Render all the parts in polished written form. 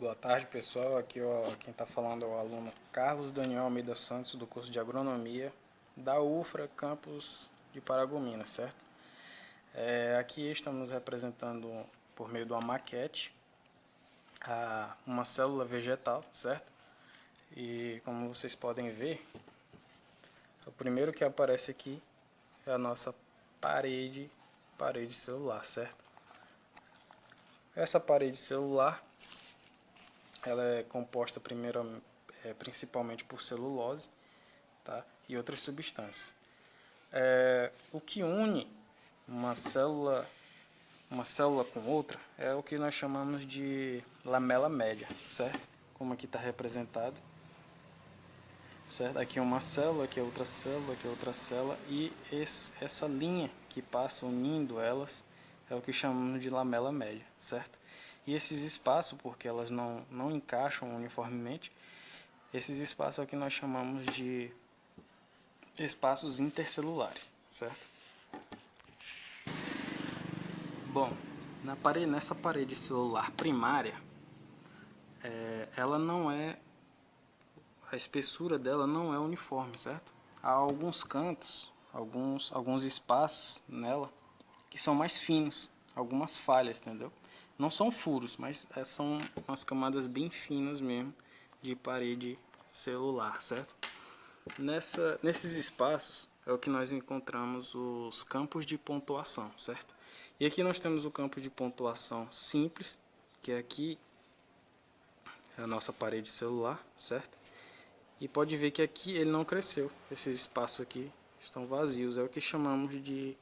Boa tarde, pessoal. Aqui quem está falando é o aluno Carlos Daniel Almeida Santos, do curso de Agronomia da UFRA, campus de Paragominas, certo? Aqui estamos representando, por meio de uma maquete, uma célula vegetal, certo? E como vocês podem ver, o primeiro que aparece aqui é a nossa parede celular, certo? Essa parede celular, ela é composta principalmente por celulose, tá? E outras substâncias. O que une uma célula com outra é o que nós chamamos de lamela média, certo? Como aqui está representado, certo? Aqui é uma célula, aqui é outra célula, aqui é outra célula, e essa linha que passa unindo elas é o que chamamos de lamela média, certo? E esses espaços, porque elas não encaixam uniformemente, esses espaços é o que nós chamamos de espaços intercelulares, certo? Bom, nessa parede celular primária, ela não é, a espessura dela não é uniforme, certo? Há alguns cantos, alguns espaços nela que são mais finos, algumas falhas, entendeu? Não são furos, mas são umas camadas bem finas mesmo de parede celular, certo? Nesses espaços é o que nós encontramos os campos de pontuação, certo? E aqui nós temos o campo de pontuação simples, que aqui é a nossa parede celular, certo? E pode ver que aqui ele não cresceu, esses espaços aqui estão vazios, é o que chamamos de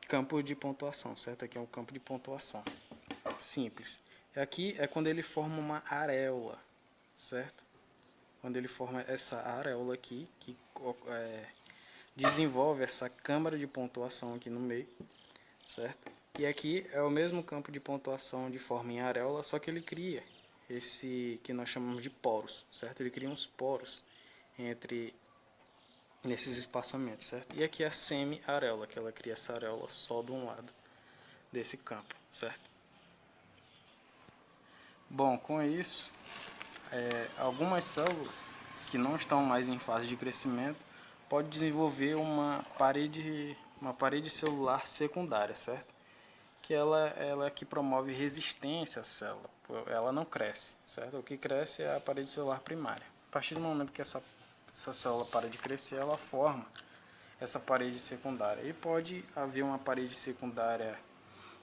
campo de pontuação, certo? Aqui é um campo de pontuação simples. Aqui é quando ele forma uma areola, certo? Quando ele forma essa areola aqui, que desenvolve essa câmara de pontuação aqui no meio, certo? E aqui é o mesmo campo de pontuação de forma em areola, só que ele cria esse que nós chamamos de poros, certo? Ele cria uns poros nesses espaçamentos, certo? E aqui é a semi-areola, que ela cria essa areola só de um lado desse campo, certo? Bom, com isso, algumas células que não estão mais em fase de crescimento pode desenvolver uma parede celular secundária, certo? Que ela é que promove resistência à célula, ela não cresce, certo? O que cresce é a parede celular primária. A partir do momento que essa célula para de crescer, ela forma essa parede secundária. E pode haver uma parede secundária,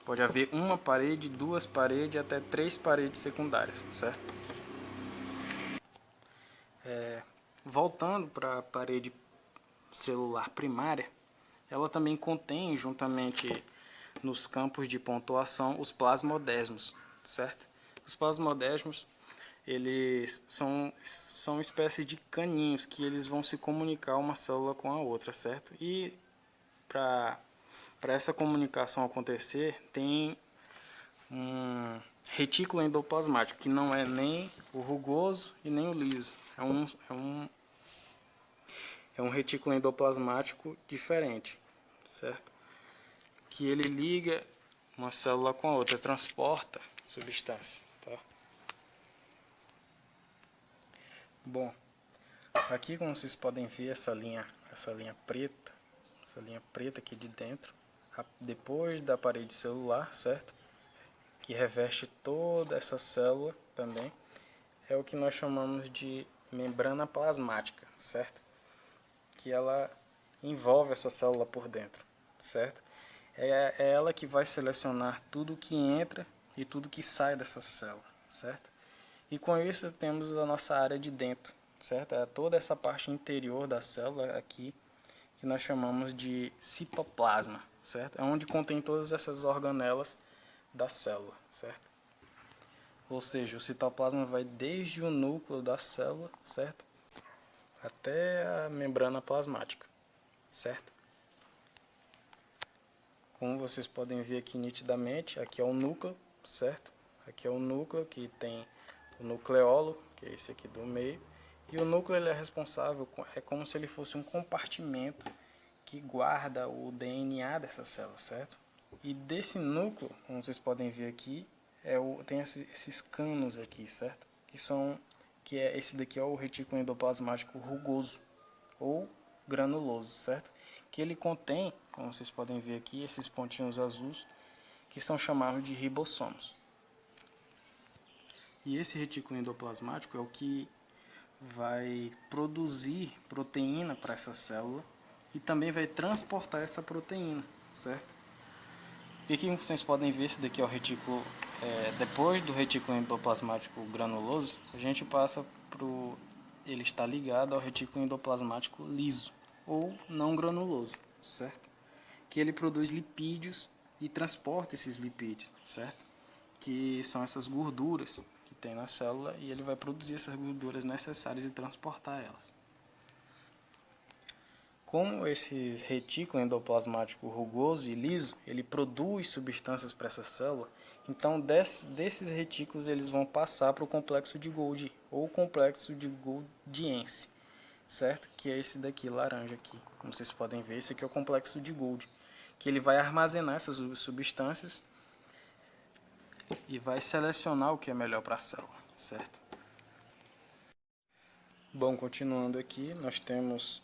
pode haver uma parede, duas paredes, até três paredes secundárias, certo? Voltando para a parede celular primária, ela também contém, juntamente nos campos de pontuação, os plasmodesmos, certo? Os plasmodesmos, eles são espécies de caninhos que eles vão se comunicar uma célula com a outra, certo? E para essa comunicação acontecer, tem um retículo endoplasmático, que não é nem o rugoso e nem o liso. É um retículo endoplasmático diferente, certo? Que ele liga uma célula com a outra, transporta substância, tá? Bom, aqui como vocês podem ver essa linha preta aqui de dentro, depois da parede celular, certo? Que reveste toda essa célula também, é o que nós chamamos de membrana plasmática, certo? Que ela envolve essa célula por dentro, certo? É ela que vai selecionar tudo que entra e tudo que sai dessa célula, certo? E com isso temos a nossa área de dentro, certo? É toda essa parte interior da célula aqui, que nós chamamos de citoplasma, certo? É onde contém todas essas organelas da célula, certo? Ou seja, o citoplasma vai desde o núcleo da célula, certo? Até a membrana plasmática, certo? Como vocês podem ver aqui nitidamente, aqui é o núcleo, certo? Aqui é o núcleo que tem o nucleolo, que é esse aqui do meio. E o núcleo ele é responsável, é como se ele fosse um compartimento que guarda o DNA dessa célula, certo? E desse núcleo, como vocês podem ver aqui, tem esses canos aqui, certo? Esse daqui é o retículo endoplasmático rugoso ou granuloso, certo? Que ele contém, como vocês podem ver aqui, esses pontinhos azuis que são chamados de ribossomos. E esse retículo endoplasmático é o que vai produzir proteína para essa célula e também vai transportar essa proteína, certo? E aqui vocês podem ver, esse daqui é o retículo, depois do retículo endoplasmático granuloso, a gente passa ele está ligado ao retículo endoplasmático liso ou não granuloso, certo? Que ele produz lipídios e transporta esses lipídios, certo? Que são essas gorduras que tem na célula, e ele vai produzir essas gorduras necessárias e transportar elas. Como esse retículo endoplasmático rugoso e liso, ele produz substâncias para essa célula, então desses retículos eles vão passar para o complexo de Golgi, ou complexo de Golgiense, certo? Que é esse daqui, laranja aqui. Como vocês podem ver, esse aqui é o complexo de Golgi, que ele vai armazenar essas substâncias e vai selecionar o que é melhor para a célula, certo? Bom, continuando aqui, nós temos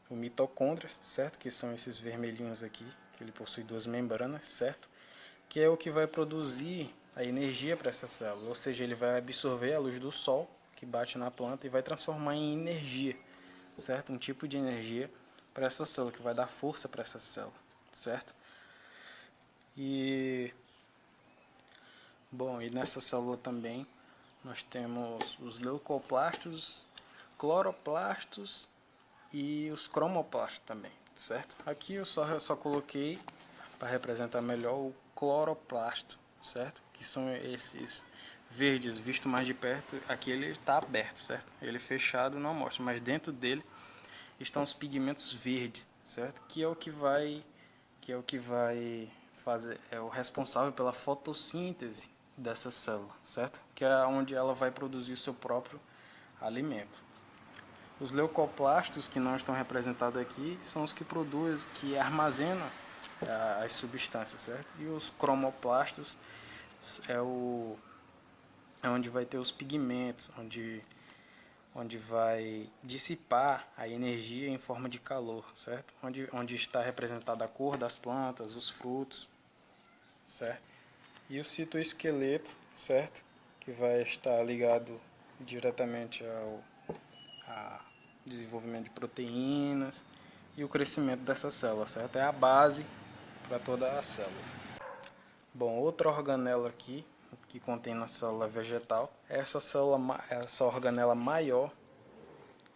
o mitocôndria, certo? Que são esses vermelhinhos aqui, que ele possui duas membranas, certo? Que é o que vai produzir a energia para essa célula, ou seja, ele vai absorver a luz do sol que bate na planta e vai transformar em energia, certo? Um tipo de energia para essa célula, que vai dar força para essa célula, certo? Bom, e nessa célula também nós temos os leucoplastos, cloroplastos e os cromoplastos também, certo? Aqui eu só coloquei para representar melhor o cloroplasto, certo? Que são esses verdes, visto mais de perto. Aqui ele está aberto, certo? Ele fechado não mostra, mas dentro dele estão os pigmentos verdes, certo? Que é o que vai fazer, é o responsável pela fotossíntese dessa célula, certo? Que é onde ela vai produzir o seu próprio alimento. Os leucoplastos, que não estão representados aqui, são os que produzem, que armazenam as substâncias, certo? E os cromoplastos é onde vai ter os pigmentos, onde vai dissipar a energia em forma de calor, certo? Onde está representada a cor das plantas, os frutos, certo? E o citoesqueleto, certo? Que vai estar ligado diretamente ao desenvolvimento de proteínas e o crescimento dessa célula, certo? É a base para toda a célula. Bom, outra organela aqui que contém na célula vegetal é essa organela maior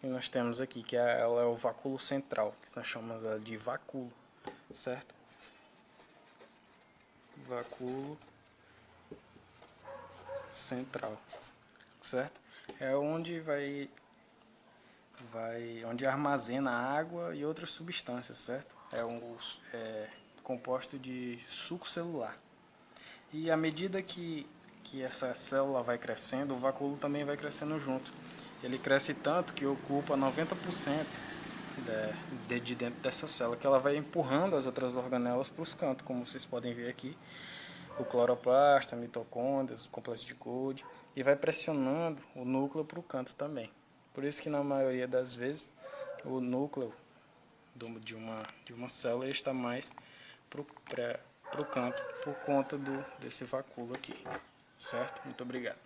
que nós temos aqui, que ela é o vacúolo central, que nós chamamos ela de vacúolo, certo? Vacúolo central, certo? É onde onde armazena água e outras substâncias, certo? É composto de suco celular. E à medida que essa célula vai crescendo, o vacúolo também vai crescendo junto. Ele cresce tanto que ocupa 90% de dentro dessa célula, que ela vai empurrando as outras organelas para os cantos, como vocês podem ver aqui. O cloroplasto, a mitocôndria, o complexo de Golgi, e vai pressionando o núcleo para o canto também. Por isso que na maioria das vezes o núcleo de uma célula está mais para o canto por conta desse vacúolo aqui, certo? Muito obrigado.